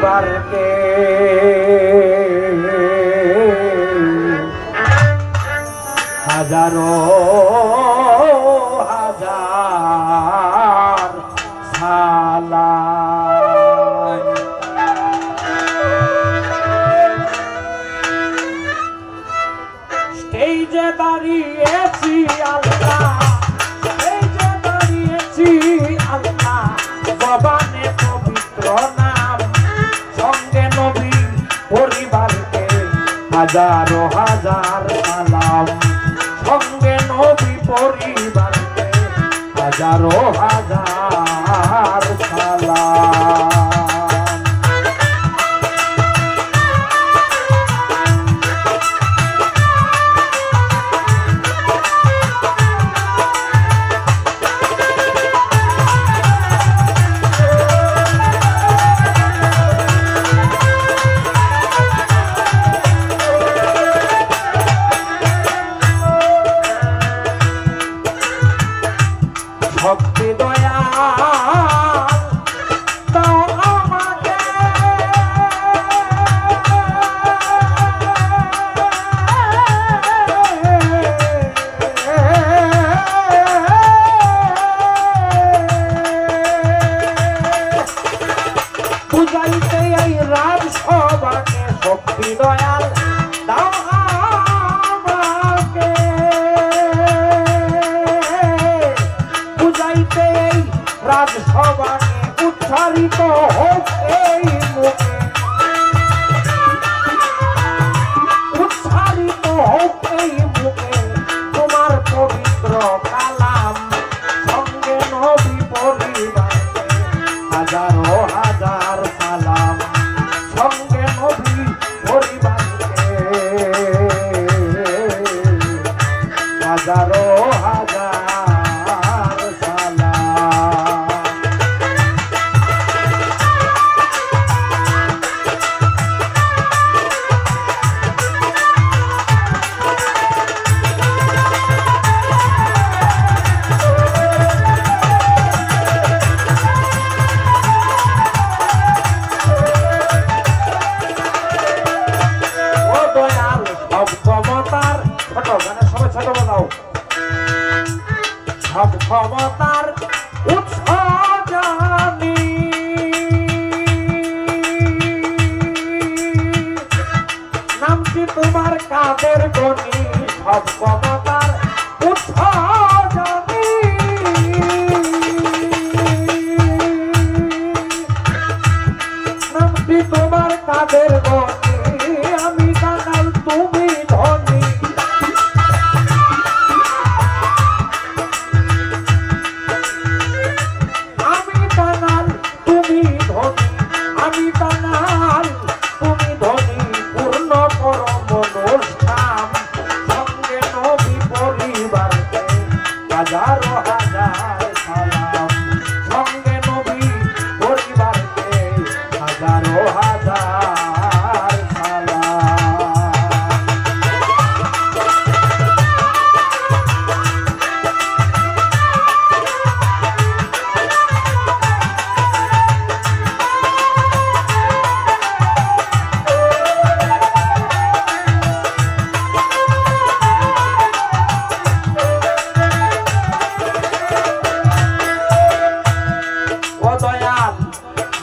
বারকে হাজারো হাজার সালাম। স্টেজে দাঁড়িয়েছি আল্লাহ, স্টেজে দাঁড়িয়েছি আল্লাহ, জবানে পবিত্র নাম, সঙ্গে নবী পরিবারকে হাজারো হাজার সালাম, সঙ্গে নবী পরিবারকে হাজারো হাজার সালাম। ভক্তি দয়াল দাও আমাকে, বুঝাইতে এই রাজ সবাকে, ভক্তি দয়াল দাও আমাকে, বুঝাইতে এই রাজসভাকে, উচ্চারিত হোক এই মুখে, উচ্চারিত হোক এই মুখে তোমার পবিত্র কালাম, সঙ্গে নবী পরিবারকে হাজারো হাজার সালাম, সঙ্গে নবী পরিবারকে হাজারো হাজার সব ক্ষমতার উৎস জানি, নামটি তোমার কাদের গনি, সব ক্ষমতার উৎস জানি, নামটি তোমার কাদের গনি, আমি কাঙাল তুমি ধনী, আমি কাঙাল তুমি ধনী, পূর্ণ করম অনুষ্ঠান, সঙ্গে নবী পরিবারকে হাজারো হাজার সালাম, সঙ্গে নবী পরিবারকে হাজারো হাজার সালাম।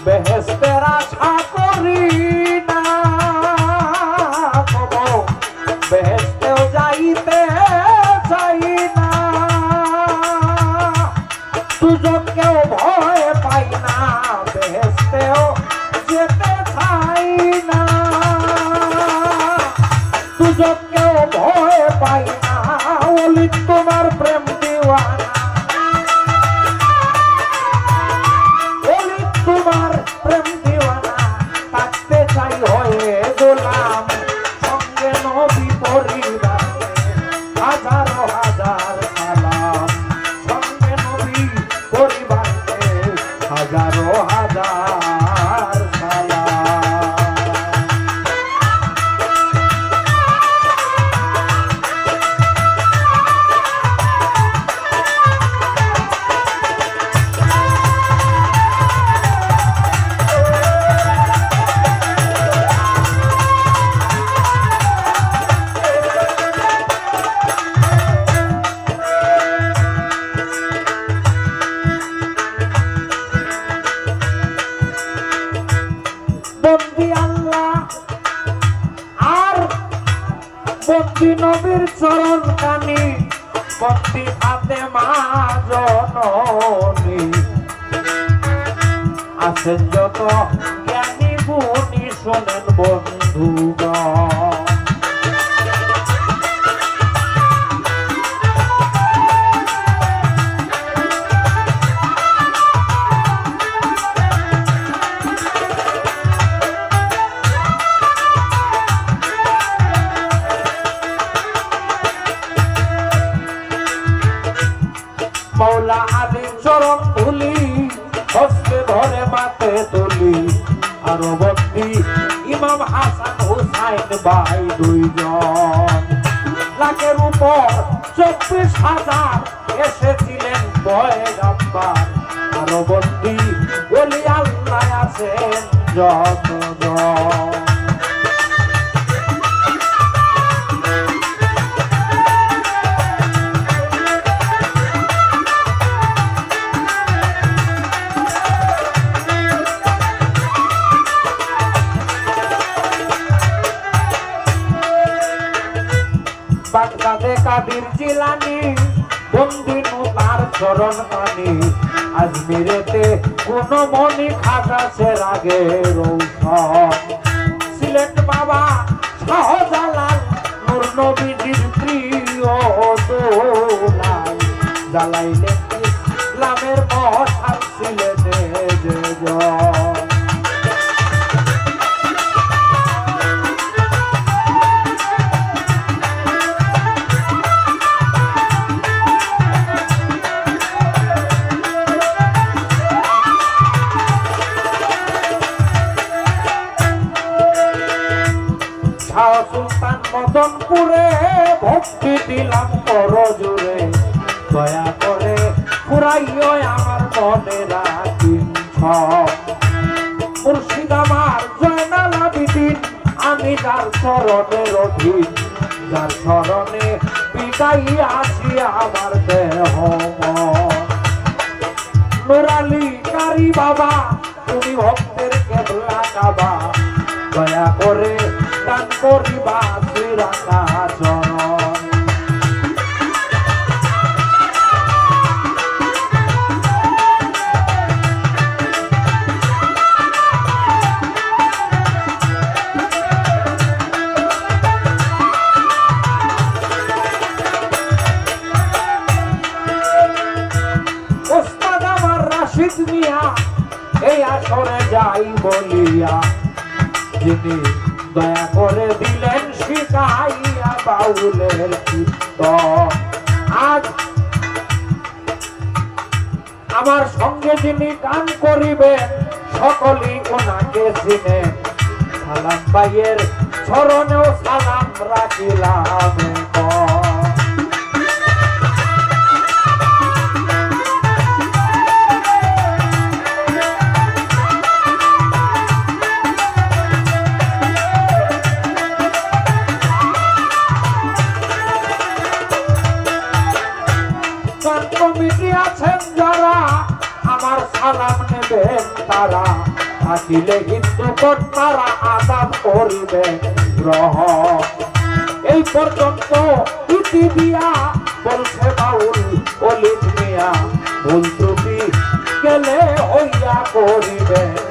বেহেশতের আশা করি না, তবু বেহেশতেও যাইতে চাই না, সুযোগকেও ভয় পাই না, বেহেশতেও যেতে চাই না, সুযোগকেও ভয় পাই না, ওলি তোমার প্রেম দিওয়ানা, তোমার প্রেম দিওয়ানা। বন্দি নবীর চরণ কানি বন্দি ফাতেমা জননী আছেন যত জ্ঞানী গুণী শোনেন বন্ধুগণ মৌলা আলীর চরণ ধুলি হস্তে ধরে মাতে তুলি আরো বন্দি ইমাম হাসান হুসাইন ভাই দুইজন লাখের উপর 24,000 এসেছিলেন পয়গাম্বার আরো বন্দি ওলি আল্লাহ আছেন যতজন বাগদাদে কাদির জিলানি বন্দি তার চরণ কানি আজমিরেতে কোন মনি খাটাছের আগে রৌশন সিলেট বাবা শাহজালাল নূর নবীজির প্রিয় দোলাই জ্বালাইলেন ইসলামের মশাল সিলেটে যে জন সুলতান মদনপুরে ভক্তি দিলাম করজুরে দয়া করে ফুরাইও আমার মনে রাখিন মুর্শিদ আমার জয়নাল আবিদিন আমি যার চরণের অধীন যার চরণে বিদায়ী আছি আমার দেহ নুরালি কারি বাবা তুমি ভক্তের কেবলা কাবা দয়া করে দান করিবা শ্রীরাখা চরণ ওস্তাদ আমার রাশিদ মিয়া এই আসরে যাই বলিয়া যিনি দয়া করে দিলেন শিখাইয়া বাউলের কীর্তন আজ আমার সঙ্গে যিনি গান করিবেন সকলেই ওনাকে চিনেন সালাম ভাইয়ের চরণেও সালাম রাখিলাম কমিটি আছেন যারা আমার সালাম নেবেন তারা থাকিলে হিন্দু কন্যারা আদাব করিবেন গ্রহণ এই পর্যন্ত ইতি দিয়া বলছে বাউল অলিদ মিয়া ভুল ত্রুটি গেলে হইয়া করিবেন